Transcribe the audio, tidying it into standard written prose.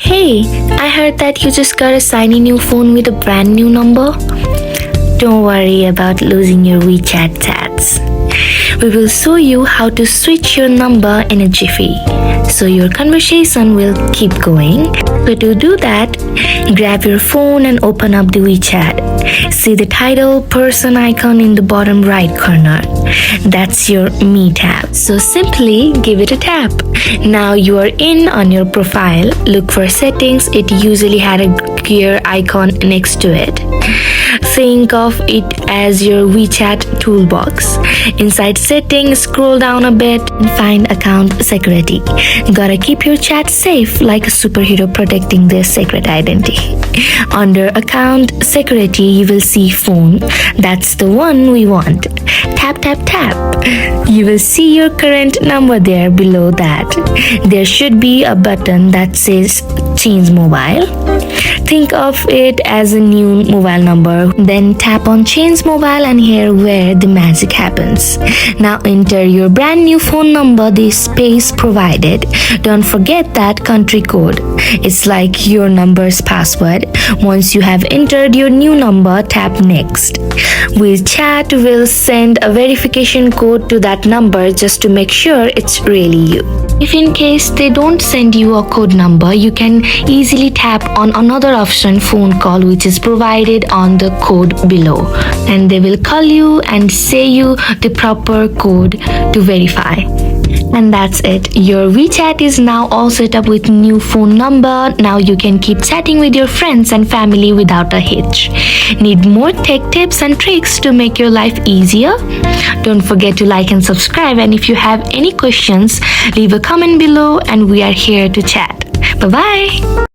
Hey, I heard that you just got a shiny new phone with a brand new number. Don't worry about losing your WeChat chats. We will show you how to switch your number in a jiffy, so your conversation will keep going. So to do that, grab your phone and open up the WeChat. See the title person icon in the bottom right corner. That's your Me tab. So simply give it a tap. Now you are in on your profile. Look for settings. It usually had a gear icon next to it. Think of it as your WeChat toolbox. Inside settings, scroll down a bit and find account security. Gotta keep your chat safe like a superhero protecting their secret identity. Under account security, you will see phone. That's the one we want. Tap, tap, tap. You will see your current number there below that. There should be a button that says change mobile. Think of it as a new mobile number. Then tap on change mobile and here where the magic happens. Now enter your brand new phone number, the space provided. Don't forget that country code. It's like your number's password. Once you have entered your new number, tap next. WeChat will send a verification code to that number just to make sure it's really you. If in case they don't send you a code number, you can easily tap on another option, phone call, which is provided on the code below, and they will call you and say you the proper code to verify. And that's it. Your WeChat is now all set up with new phone number. Now you can keep chatting with your friends and family without a hitch. Need more tech tips and tricks to make your life easier? Don't forget to like and subscribe, and if you have any questions, leave a comment below and we are here to chat. Bye-bye.